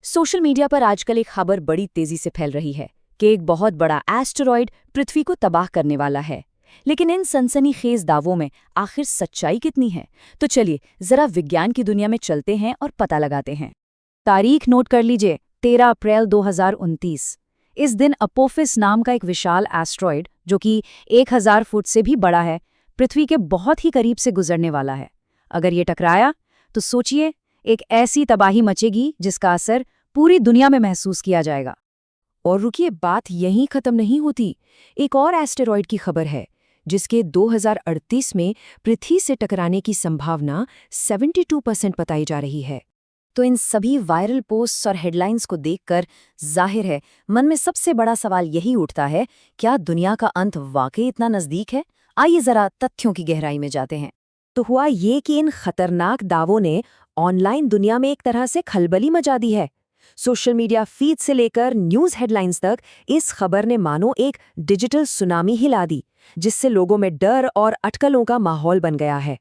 Social media पर आजकल एक खबर बड़ी तेजी से फैल रही है कि एक बहुत बड़ा एस्टेरॉयड पृथ्वी को तबाह करने वाला है। लेकिन इन सनसनीखेज दावों में आखिर सच्चाई कितनी है? तो चलिए जरा विज्ञान की दुनिया में चलते हैं और पता लगाते हैं। तारीख नोट कर लीजिए, 13 अप्रैल 2029। इस दिन अपोफिस नाम का एक विशाल एस्टेरॉयड, जो कि 1000 फुट से भी बड़ा है, पृथ्वी के बहुत ही करीब से गुजरने वाला है। अगर ये टकराया तो सोचिए, एक ऐसी तबाही मचेगी जिसका असर पूरी दुनिया में महसूस किया जाएगा। और रुकिए, बात यहीं खत्म नहीं होती। एक और एस्टेरॉयड की खबर है जिसके 2038 में पृथ्वी से टकराने की संभावना 72% बताई जा रही है। तो इन सभी वायरल पोस्ट्स और हेडलाइंस को देखकर जाहिर है मन में सबसे बड़ा सवाल यही उठता है, क्या दुनिया का अंत वाकई इतना नज़दीक है? आइए जरा तथ्यों की गहराई में जाते हैं। तो हुआ ये कि इन खतरनाक दावों ने ऑनलाइन दुनिया में एक तरह से खलबली मचा दी है। सोशल मीडिया फीड से लेकर न्यूज़ हेडलाइंस तक इस खबर ने मानो एक डिजिटल सुनामी हिला दी, जिससे लोगों में डर और अटकलों का माहौल बन गया है।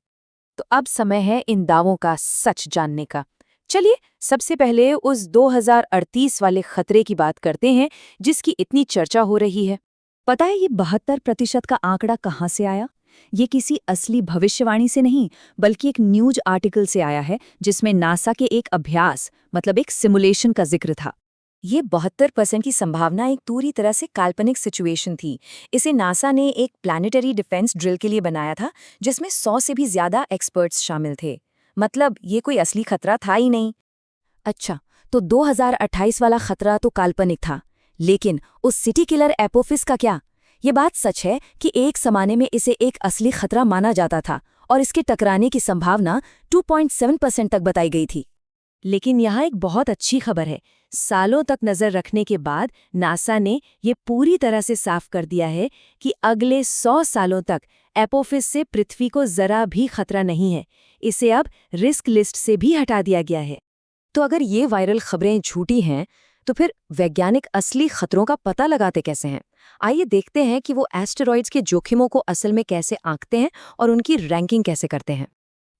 तो अब समय है इन दावों का सच जानने का। चलिए सबसे पहले उस 2038 वाले खतरे की बात करते हैं जिसकी इतनी चर्चा हो रही है। पता है ये 72% का आंकड़ा कहाँ से आया? ये किसी असली भविष्यवाणी से नहीं, बल्कि एक न्यूज आर्टिकल से आया है जिसमें नासा के एक अभ्यास मतलब एक सिमुलेशन का जिक्र था। ये 72% की संभावना एक पूरी तरह से काल्पनिक सिचुएशन थी। इसे नासा ने एक प्लानिटरी डिफेंस ड्रिल के लिए बनाया था, जिसमें 100 से भी ज्यादा एक्सपर्ट्स शामिल थे। मतलब ये कोई असली खतरा था ही नहीं। अच्छा, तो 2028 वाला खतरा तो काल्पनिक था, लेकिन उस सिटी किलर एपोफिस का क्या? ये बात सच है कि एक ज़माने में इसे एक असली खतरा माना जाता था और इसके टकराने की संभावना 2.7% तक बताई गई थी। लेकिन यहाँ एक बहुत अच्छी खबर है। सालों तक नज़र रखने के बाद नासा ने ये पूरी तरह से साफ कर दिया है कि अगले 100 सालों तक एपोफिस से पृथ्वी को ज़रा भी खतरा नहीं है। इसे अब रिस्क लिस्ट से भी हटा दिया गया है। तो अगर ये वायरल खबरें झूठी हैं, तो फिर वैज्ञानिक असली खतरों का पता लगाते कैसे हैं? आइए देखते हैं कि वो एस्टेरॉइड्स के जोखिमों को असल में कैसे आंकते हैं और उनकी रैंकिंग कैसे करते हैं।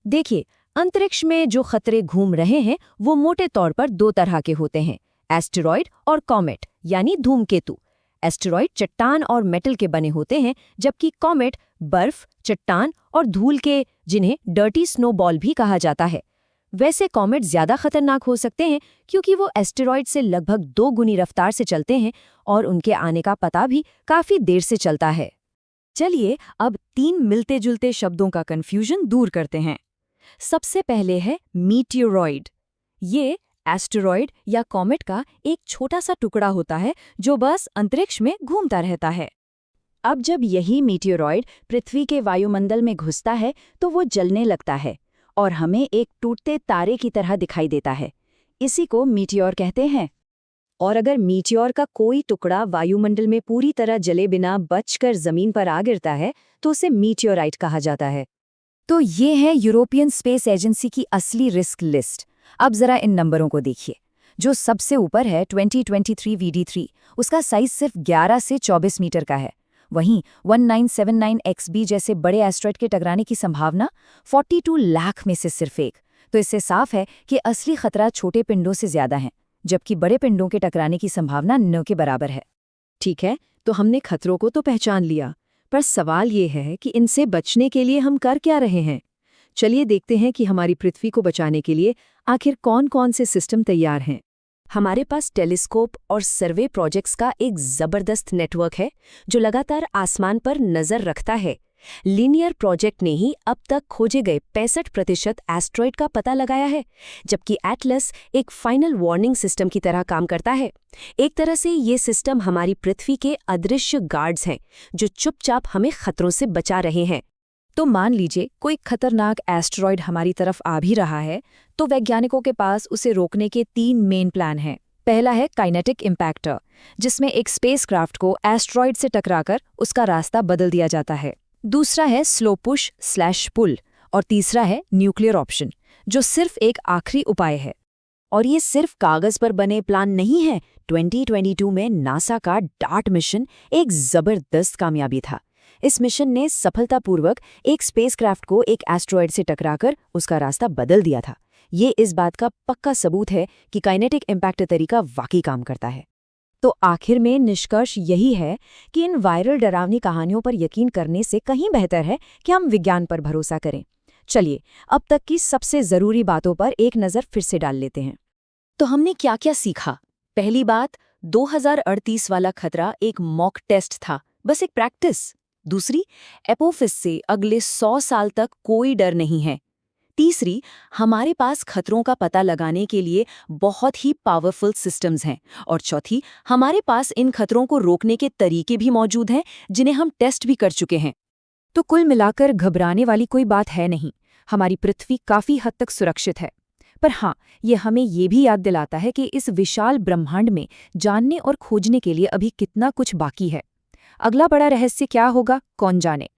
देखिए, अंतरिक्ष में जो खतरे घूम रहे हैं वो मोटे तौर पर दो तरह के होते हैं, एस्टेरॉइड और कॉमेट यानी धूमकेतु। एस्टेरॉइड चट्टान और मेटल के बने होते हैं, जबकि कॉमेट बर्फ, चट्टान और धूल के, जिन्हें डर्टी स्नोबॉल भी कहा जाता है। वैसे कॉमेट ज्यादा खतरनाक हो सकते हैं क्योंकि वो एस्टेरॉइड से लगभग 2 गुनी रफ्तार से चलते हैं और उनके आने का पता भी काफी देर से चलता है। चलिए अब 3 मिलते जुलते शब्दों का कंफ्यूजन दूर करते हैं। सबसे पहले है मीटियोरॉइड। ये एस्टेरॉइड या कॉमेट का एक छोटा सा टुकड़ा होता है जो बस अंतरिक्ष में घूमता रहता है। अब जब यही मीटियोरॉइड पृथ्वी के वायुमंडल में घुसता है तो वो जलने लगता है और हमें एक टूटते तारे की तरह दिखाई देता है। इसी को मीटियोर कहते हैं। और अगर मीटियोर का कोई टुकड़ा वायुमंडल में पूरी तरह जले बिना बचकर जमीन पर आ गिरता है तो उसे मीटियोराइट कहा जाता है। तो ये है यूरोपियन स्पेस एजेंसी की असली रिस्क लिस्ट। अब जरा इन नंबरों को देखिए। जो सबसे ऊपर है 2023 VD3, उसका साइज सिर्फ 11 से 24 मीटर का है। वहीं 1979 XB जैसे बड़े एस्टेरॉइड के टकराने की संभावना 42 लाख में से सिर्फ एक। तो इससे साफ है कि असली खतरा छोटे पिंडों से ज्यादा है, जबकि बड़े पिंडों के टकराने की संभावना 9 के बराबर है। ठीक है, तो हमने खतरों को तो पहचान लिया, पर सवाल ये है कि इनसे बचने के लिए हम कर क्या रहे हैं। चलिए देखते हैं कि हमारी पृथ्वी को बचाने के लिए आखिर कौन-कौन से सिस्टम तैयार हैं। हमारे पास टेलीस्कोप और सर्वे प्रोजेक्ट्स का एक जबरदस्त नेटवर्क है जो लगातार आसमान पर नजर रखता है। लीनियर प्रोजेक्ट ने ही अब तक खोजे गए 65% एस्टेरॉइड का पता लगाया है, जबकि एटलस एक फाइनल वार्निंग सिस्टम की तरह काम करता है। एक तरह से ये सिस्टम हमारी पृथ्वी के अदृश्य गार्ड्स हैं जो चुपचाप हमें खतरों से बचा रहे हैं। तो मान लीजिए कोई खतरनाक एस्टेरॉइड हमारी तरफ आ भी रहा है, तो वैज्ञानिकों के पास उसे रोकने के 3 मेन प्लान हैं। पहला है काइनेटिक इम्पैक्टर, जिसमें एक स्पेसक्राफ्ट को एस्टेरॉइड से टकराकर उसका रास्ता बदल दिया जाता है। दूसरा है स्लो पुश/पुल और तीसरा है न्यूक्लियर ऑप्शन, जो सिर्फ एक आखिरी उपाय है। और ये सिर्फ कागज पर बने प्लान नहीं है। 2022 में नासा का डार्ट मिशन एक जबरदस्त कामयाबी था। इस मिशन ने सफलतापूर्वक एक स्पेसक्राफ्ट को एक एस्टेरॉइड से टकराकर उसका रास्ता बदल दिया था। ये इस बात का पक्का सबूत है कि काइनेटिक इम्पैक्ट तरीका वाकई काम करता है। तो आखिर में निष्कर्ष यही है कि इन वायरल डरावनी कहानियों पर यकीन करने से कहीं बेहतर है कि हम विज्ञान पर भरोसा करें। चलिए, अब तक की सबसे ज़रूरी बातों पर एक नज़र फिर से डाल लेते हैं। तो हमने क्या क्या सीखा? पहली बात, 2038 वाला खतरा एक मॉक टेस्ट था, बस एक प्रैक्टिस। दूसरी, एपोफिस से अगले 100 साल तक कोई डर नहीं है। तीसरी, हमारे पास खतरों का पता लगाने के लिए बहुत ही पावरफुल सिस्टम्स हैं। और चौथी, हमारे पास इन खतरों को रोकने के तरीके भी मौजूद हैं, जिन्हें हम टेस्ट भी कर चुके हैं। तो कुल मिलाकर घबराने वाली कोई बात है नहीं। हमारी पृथ्वी काफ़ी हद तक सुरक्षित है। पर हाँ, ये हमें ये भी याद दिलाता है कि इस विशाल ब्रह्मांड में जानने और खोजने के लिए अभी कितना कुछ बाकी है। अगला बड़ा रहस्य क्या होगा, कौन जाने।